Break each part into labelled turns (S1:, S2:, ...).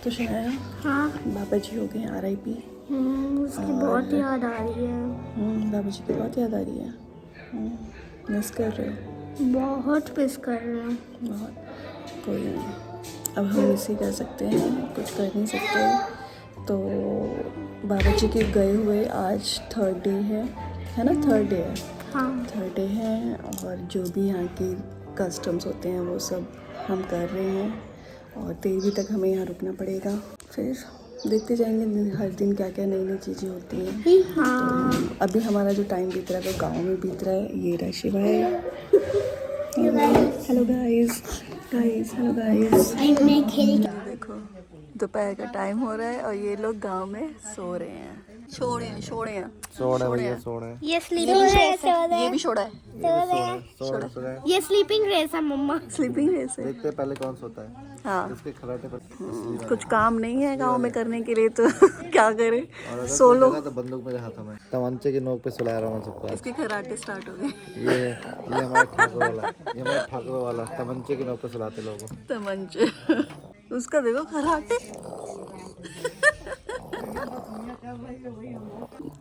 S1: तो शनाया,
S2: हाँ।
S1: बाबा जी हो गए RIP।
S2: उसकी बहुत याद आ रही है।
S1: बाबा जी की बहुत याद आ रही है। मिस कर रहे हो?
S2: बहुत मिस कर रहे हैं।
S1: बहुत। कोई नहीं, अब हम मिस ही कर सकते हैं, कुछ कर नहीं सकते। तो बाबा जी के गए हुए आज 3rd डे है ना? 3rd डे है।
S2: हाँ।
S1: 3rd डे है और जो भी यहाँ की कस्टम्स होते हैं वो सब हम कर रहे हैं और 13वीं तक हमें यहाँ रुकना पड़ेगा। फिर देखते जाएंगे हर दिन क्या क्या नई नई चीज़ें होती हैं।
S2: हाँ।
S1: तो अभी हमारा जो टाइम बीत रहा है वो गाँव में बीत रहा है। ये रहा शिवाय। Hello guys, hello guys. देखो दोपहर का टाइम हो रहा है और ये लोग गांव में सो रहे हैं। सोड़े
S2: ये स्लीपिंग रेस है।
S1: ये भी छोड़ा है।
S2: ये स्लीपिंग रेस है मम्मा।
S1: स्लीपिंग रेस है।
S3: देखते हैं पहले कौन सोता है।
S1: हाँ,
S3: इसके खराटे पर
S1: कुछ काम नहीं है गांव में करने के लिए तो क्या करें, सोलो।
S3: तो बंदूक मेरे हाथों में, तमंचे की नोक पे सुला रहा हूँ सबको।
S1: इसके खराटे स्टार्ट हो गए।
S3: ये हमारा ठाकुर वाला तमंचे की नोक पे सुलाते लोगों।
S1: तमंचे उसका देखो खराटे।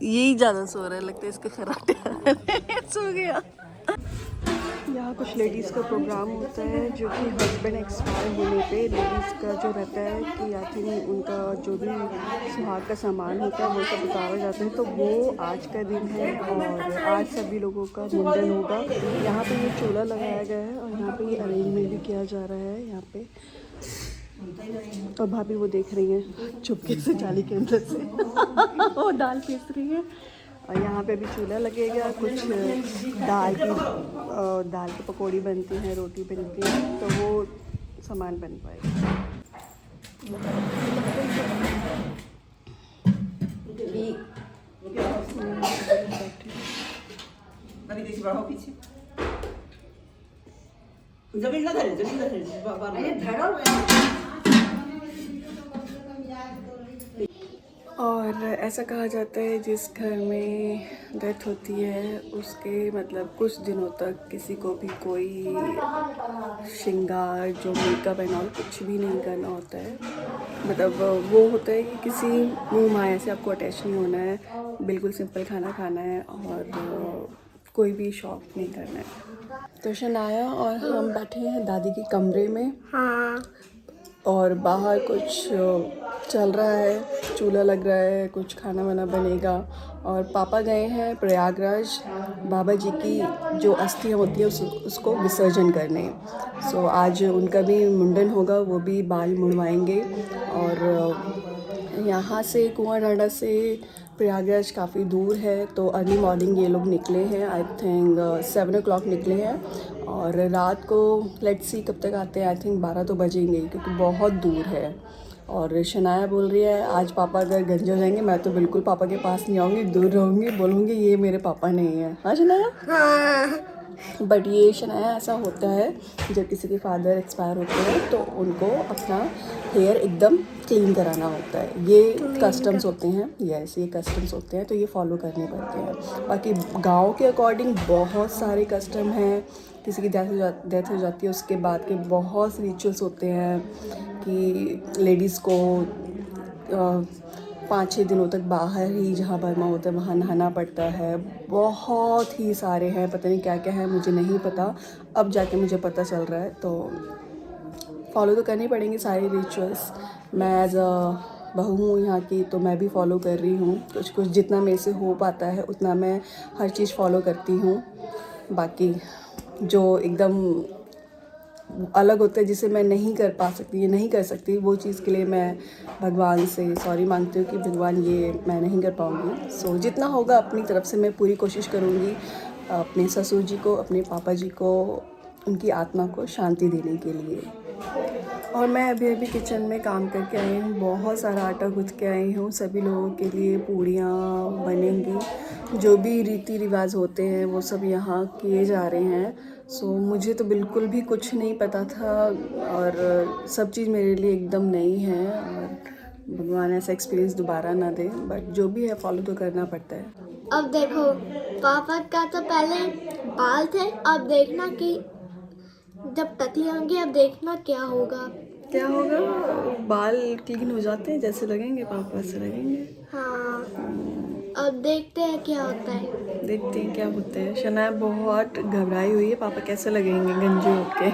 S1: यही ज्यादा सो रहा है लगता है, इसके खराटे सो गया। यहाँ कुछ लेडीज़ का प्रोग्राम होता है जो कि हस्बैंड एक्सपायर होने पे लेडीज़ का जो रहता है कि आई थिंक उनका जो भी सुहाग का सामान होता है वो सब उतारा जाता है। तो वो आज का दिन है और आज सभी लोगों का मुंडन होगा। यहाँ पे ये चूल्हा लगाया गया है और यहाँ पे ये अरेंजमेंट भी किया जा रहा है यहाँ पे। और भाभी वो देख रही हैं चुपके से जाली के अंदर से और दाल पीस रही है। और यहाँ पे भी चूल्हा लगेगा, कुछ दाल की पकौड़ी बनती हैं, रोटी बनती है, तो वो सामान बन पाएगा। और ऐसा कहा जाता है जिस घर में डेथ होती है उसके मतलब कुछ दिनों तक किसी को भी कोई श्रृंगार जो मेकअप एंड ऑल कुछ भी नहीं करना होता है। मतलब वो होता है कि किसी मुँह माया से आपको अटैच नहीं होना है, बिल्कुल सिंपल खाना खाना है और कोई भी शौक नहीं करना है। तो शनाया और हम बैठे हैं दादी के कमरे में।
S2: हाँ।
S1: और बाहर कुछ चल रहा है, चूल्हा लग रहा है, कुछ खाना वाना बनेगा। और पापा गए हैं प्रयागराज बाबा जी की जो अस्थियाँ होती है उसको विसर्जन करने। सो आज उनका भी मुंडन होगा, वो भी बाल मुड़वाएंगे। और यहाँ से कुआंडांडा से प्रयागराज काफ़ी दूर है तो अर्ली मॉर्निंग ये लोग निकले हैं। आई थिंक 7 o'clock निकले हैं और रात को लेट्स सी कब तक आते हैं। आई थिंक 12 तो बजेंगे क्योंकि बहुत दूर है। और शनाया बोल रही है आज पापा अगर गंजे हो जाएंगे मैं तो बिल्कुल पापा के पास नहीं आऊँगी, दूर रहूँगी, बोलूँगी ये मेरे पापा नहीं है। हाँ शनाया?
S2: हाँ।
S1: बट ये शनाया ऐसा होता है जब किसी के फादर एक्सपायर होते हैं तो उनको अपना हेयर एकदम क्लीन कराना होता है। ये कस्टम्स होते हैं। यस, ये कस्टम्स होते हैं तो ये फॉलो करने पड़ते हैं। बाकी गांव के अकॉर्डिंग बहुत सारे कस्टम हैं। किसी की डेथ हो जाती है उसके बाद के बहुत से रिचुअल्स होते हैं कि लेडीज़ को 5-6 दिनों तक बाहर ही जहाँ बर्मा होता है वहाँ नहाना पड़ता है। बहुत ही सारे हैं, पता नहीं क्या क्या है, मुझे नहीं पता, अब जाके मुझे पता चल रहा है। तो फॉलो तो करनी पड़ेंगे सारे रिचुअल्स। मैं एज अ बहू हूँ यहाँ की तो मैं भी फॉलो कर रही हूँ कुछ कुछ, जितना मेरे से हो पाता है उतना मैं हर चीज़ फॉलो करती हूँ। बाकी जो एकदम अलग होता है जिसे मैं नहीं कर पा सकती, ये नहीं कर सकती, वो चीज़ के लिए मैं भगवान से सॉरी मांगती हूँ कि भगवान ये मैं नहीं कर पाऊँगी। सो जितना होगा अपनी तरफ से मैं पूरी कोशिश करूँगी अपने ससुर जी को, अपने पापा जी को, उनकी आत्मा को शांति देने के लिए। और मैं अभी किचन में काम करके आई हूँ, बहुत सारा आटा गूँथ के आई हूँ। सभी लोगों के लिए पूड़ियाँ बनेंगी, जो भी रीति रिवाज होते हैं वो सब यहाँ किए जा रहे हैं। सो मुझे तो बिल्कुल भी कुछ नहीं पता था और सब चीज़ मेरे लिए एकदम नई है और भगवान ऐसा एक्सपीरियंस दोबारा ना दे। बट जो भी है फॉलो तो करना पड़ता है।
S2: अब देखो पापा का तो पहले बाल थे, अब देखना कि जब टटी होंगी अब देखना क्या होगा।
S1: क्या होगा, बाल क्लीन हो जाते हैं जैसे लगेंगे पापा से लगेंगे।
S2: हाँ, अब देखते हैं क्या होता है।
S1: देखते हैं क्या होता है। शनाया बहुत घबराई हुई है, पापा कैसे लगेंगे गंजे होके।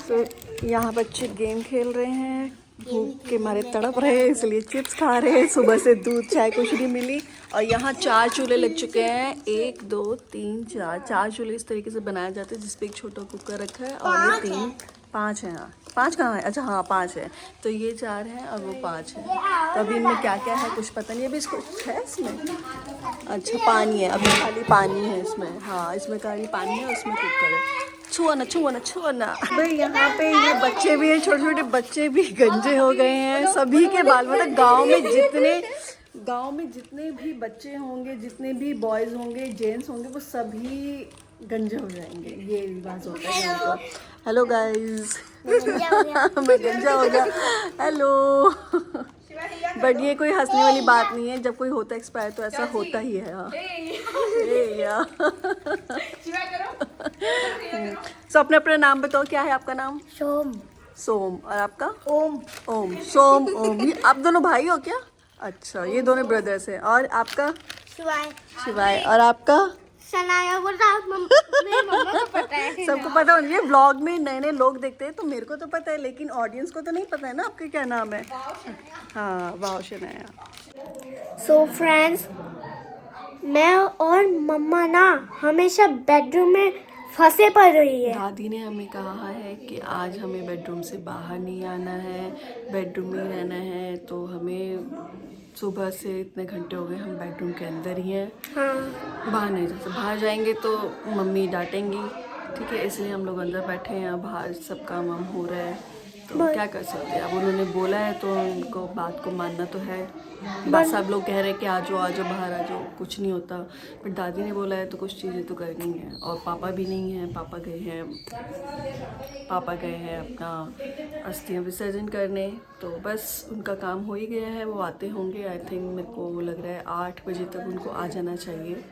S1: तो यहाँ बच्चे गेम खेल रहे हैं, भूख के मारे तड़प रहे हैं इसलिए चिप्स खा रहे हैं। सुबह से दूध चाय कुछ नहीं मिली। और यहाँ 4 चूल्हे लग चुके हैं, 1 2 3 4 चूल्हे इस तरीके से बनाए जाते हैं जिसपे एक छोटा कुकर रखा है। और ये 3 5 है। हाँ 5 कहाँ है, अच्छा हाँ 5 है। तो ये 4 हैं और वो 5 है। तो अभी इनमें क्या क्या है कुछ पता नहीं। अभी इसको है इसमें, अच्छा पानी है, अभी खाली पानी है इसमें। हाँ इसमें खाली पानी है, उसमें कुकर है। छुआ ना भाई। यहाँ पे ये बच्चे भी हैं, छोटे छोटे बच्चे भी गंजे हो गए हैं। सभी के बाल, मतलब गांव में जितने भी बच्चे होंगे, जितने भी बॉयज होंगे, जेंट्स होंगे, वो सभी गंजे हो जाएंगे। ये रिवाज होता है यहाँ का। हेलो गाइस, मैं गंजा हो गया। हेलो। बट ये कोई हंसने वाली बात नहीं है, जब कोई होता है एक्सपायर तो ऐसा होता ही है। हाँ सो अपने अपना नाम बताओ, क्या है आपका नाम?
S2: सोम।
S1: सोम। और आपका?
S2: ओम।
S1: ओम। सोम ओम। ये आप दोनों भाई हो क्या? अच्छा, ये दोनों ब्रदर्स हैं। और आपका?
S2: शिवाय।
S1: शिवाय। और आपका?
S2: शनाया बोल रहा है, मेरी मम्मा को पता है।
S1: सबको पता है। ये व्लॉग में नए नए लोग देखते हैं तो मेरे को तो पता है, लेकिन ऑडियंस को तो नहीं पता है ना आपके क्या नाम है। हाँ वाह शनाया।
S2: सो फ्रेंड्स, मैं और मम्मा ना हमेशा बेडरूम में फंसे पड़ रही है।
S1: दादी ने हमें कहा है कि आज हमें बेडरूम से बाहर नहीं आना है, बेडरूम में ही रहना है। तो हमें सुबह से इतने घंटे हो गए हम बेडरूम के अंदर ही हैं।
S2: हाँ,
S1: बाहर नहीं जाते, बाहर जाएंगे तो मम्मी डांटेंगी, ठीक है, इसलिए हम लोग अंदर बैठे हैं। बाहर सब काम वाम हो रहा है तो क्या कर सकते हैं। अब उन्होंने बोला है तो उनको बात को मानना तो है। बस सब लोग कह रहे हैं कि आ जाओ बाहर आ जाओ, कुछ नहीं होता। बट दादी ने बोला है तो कुछ चीज़ें तो करनी है। और पापा भी नहीं हैं, पापा गए हैं अपना अस्थियां विसर्जन करने। तो बस उनका काम हो ही गया है, वो आते होंगे। आई थिंक मेरे को लग रहा है 8 बजे तक उनको आ जाना चाहिए।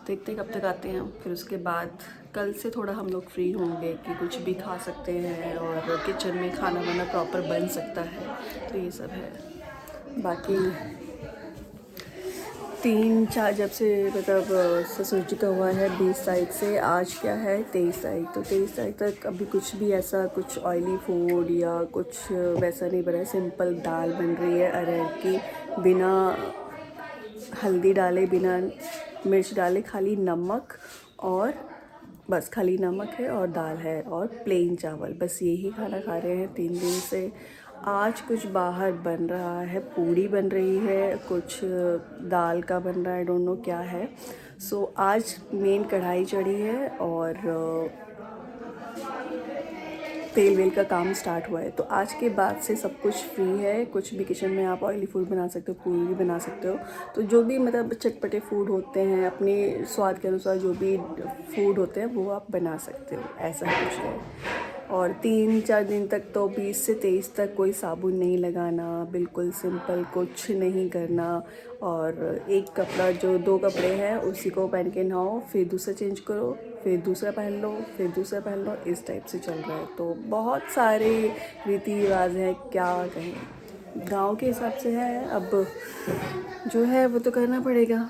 S1: देखते कब तक आते हैं। फिर उसके बाद कल से थोड़ा हम लोग फ्री होंगे कि कुछ भी खा सकते हैं और किचन में खाना वाना प्रॉपर बन सकता है। तो ये सब है। बाकी 3-4 जब से मतलब ससुर जी का हुआ है 20 तारीख से, आज क्या है 23 तारीख। तो 23 तारीख तक अभी कुछ भी ऐसा कुछ ऑयली फूड या कुछ वैसा नहीं बना है। सिंपल दाल बन रही है अरहर की, बिना हल्दी डाले, बिना मिर्च डाले, खाली नमक और बस खाली नमक है और दाल है और प्लेन चावल, बस यही खाना खा रहे हैं 3 दिन से। आज कुछ बाहर बन रहा है, पूड़ी बन रही है, कुछ दाल का बन रहा है, आई डोंट नो क्या है। सो आज मेन कढ़ाई चढ़ी है और तेल वेल का काम स्टार्ट हुआ है। तो आज के बाद से सब कुछ फ्री है। कुछ भी किचन में आप ऑयली फूड बना सकते हो, पूरी भी बना सकते हो। तो जो भी मतलब चटपटे फूड होते हैं, अपने स्वाद के अनुसार जो भी फूड होते हैं वो आप बना सकते हो, ऐसा कुछ है। और 3-4 दिन तक तो 20 से 23 तक कोई साबुन नहीं लगाना, बिल्कुल सिंपल, कुछ नहीं करना। और एक कपड़ा जो 2 कपड़े हैं उसी को पहन के नहाओ, फिर दूसरा चेंज करो, फिर दूसरा पहन लो, फिर दूसरा पहन लो, इस टाइप से चल रहा है। तो बहुत सारे रीति रिवाज हैं, क्या कहें, गांव के हिसाब से है। अब जो है वो तो करना पड़ेगा।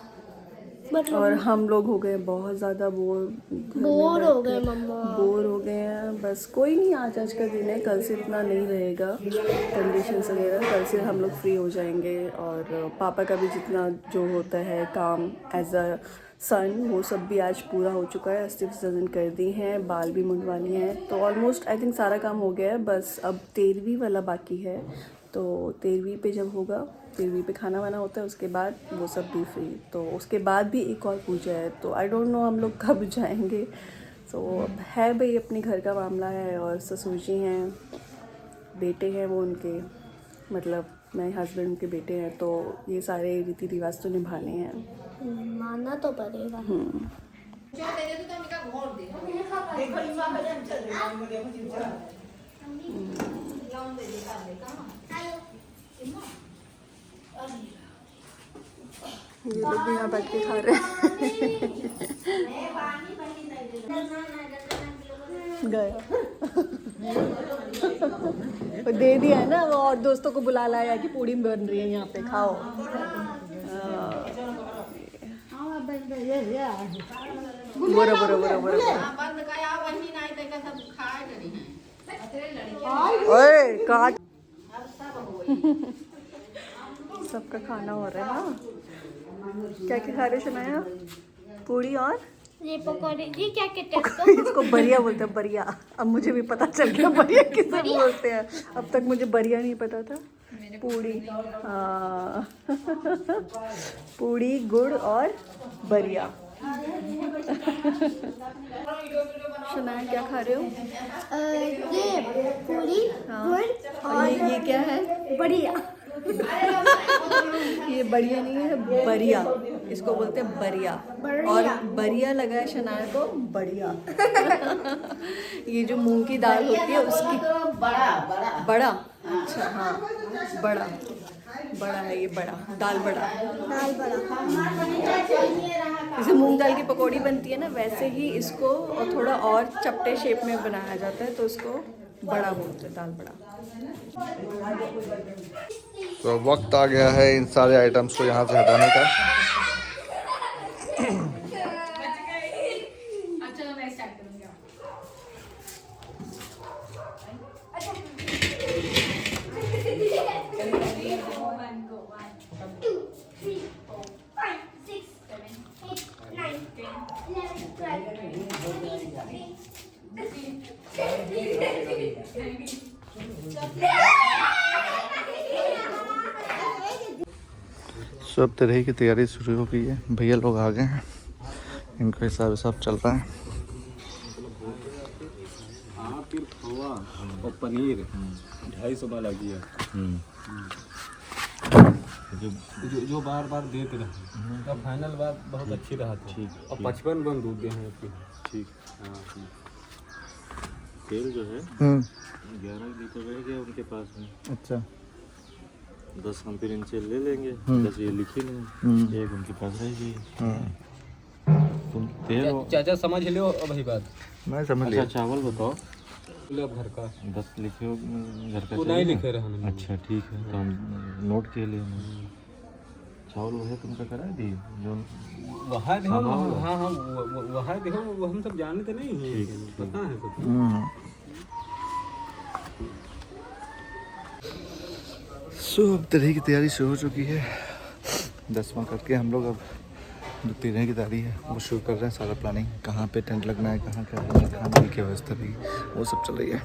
S1: और हम लोग हो गए बहुत ज़्यादा बोर
S2: हो गए मम्मा,
S1: बोर हो गए हैं। बस कोई नहीं, आज का दिन है, कल से इतना नहीं रहेगा कंडीशंस वगैरह। कल से हम लोग फ्री हो जाएंगे और पापा का भी जितना जो होता है काम एज अ सन, वो सब भी आज पूरा हो चुका है। अस्थि विसर्जन कर दी हैं, बाल भी मुंडवा लिए हैं। तो ऑलमोस्ट आई थिंक सारा काम हो गया है। बस अब 13वीं वाला बाकी है। तो 13वीं पे जब होगा, 13वीं पे खाना वाना होता है, उसके बाद वो सब भी फ्री। तो उसके बाद भी एक और पूजा है, तो आई डोंट नो हम लोग कब जाएंगे। सो है भाई, अपने घर का मामला है। और ससुर जी हैं, बेटे हैं वो उनके, मतलब मेरे हस्बैंड के बेटे हैं। तो ये सारे रीति रिवाज तो निभाने हैं,
S2: मानना तो पड़ेगा।
S1: ये लोग भी यहाँ बैठ के खा रहे हैं। गया वो दे दिया है ना, वो और दोस्तों को बुला लाया कि पूड़ी बन रही है यहाँ पे, खाओ। बुरा बुरा बुरा बुरा। ओए काट। सबका खाना हो रहा है। हाँ, क्या क्या खा रहे सुनाया? पूड़ी और
S2: ये पकौड़े, ये क्या कहते हैं
S1: इसको बरिया बोलते हैं, बरिया। अब मुझे भी पता चल गया बरिया किसे बोलते हैं, अब तक मुझे बरिया नहीं पता था। पूड़ी, हाँ पूड़ी गुड़ और बरिया। सुनाया क्या खा रहे हो?
S2: ये पूरी गुड़
S1: और ये क्या है?
S2: बढ़िया।
S1: ये बढ़िया नहीं है, बरिया, इसको बोलते हैं बरिया। और बरिया लगा है शनाया को बढ़िया। ये जो मूंग की दाल होती है उसकी बड़ा। अच्छा हाँ, बड़ा बड़ा है ये, बड़ा दाल बड़ा। जैसे मूंग दाल की पकौड़ी बनती है ना, वैसे ही इसको थोड़ा और चपटे शेप में बनाया जाता है, तो उसको बड़ा बोलते हैं, दाल बड़ा।
S3: तो वक्त आ गया है इन सारे आइटम्स को यहाँ से हटाने का। सब तरह की तैयारी शुरू हो गई है, भैया लोग आ गए हैं, इनका हिसाब चल रहा है।
S4: और पनीर 250 वाला किया, जो बार बार देते रहे। अब फाइनल बात बहुत अच्छी रहा था। और 55 बन दूध दे हैं आपके। ठीक। हाँ, तेल जो है 11 लीटर रह गया उनके पास में।
S3: अच्छा,
S4: 10 हम फिर इनसे ले लेंगे, 10 ये लिखी लें, एक उनके पास रहेगी। तुम तेल चाचा समझ लो वही बात।
S3: मैं समझ लिया।
S4: अच्छा चावल बताओ, घर का 10 लिखे हो, घर का नहीं लिखे रहे। अच्छा ठीक है, तो हम नोट के लिए चावल वह तुमका करा दी जो वहाँ देखो। हाँ हाँ वहाँ देखो, वो हम सब जानते नहीं हैं, पता है सब।
S3: सब तरह की तैयारी शुरू हो चुकी है। 10वां करके हम लोग अब जो 13 की तैयारी है वो शुरू कर रहे हैं। सारा प्लानिंग, कहाँ पे टेंट लगना है, कहाँ क्या करना है, खाने की क्या व्यवस्था रहेगी, वो सब चल रही है।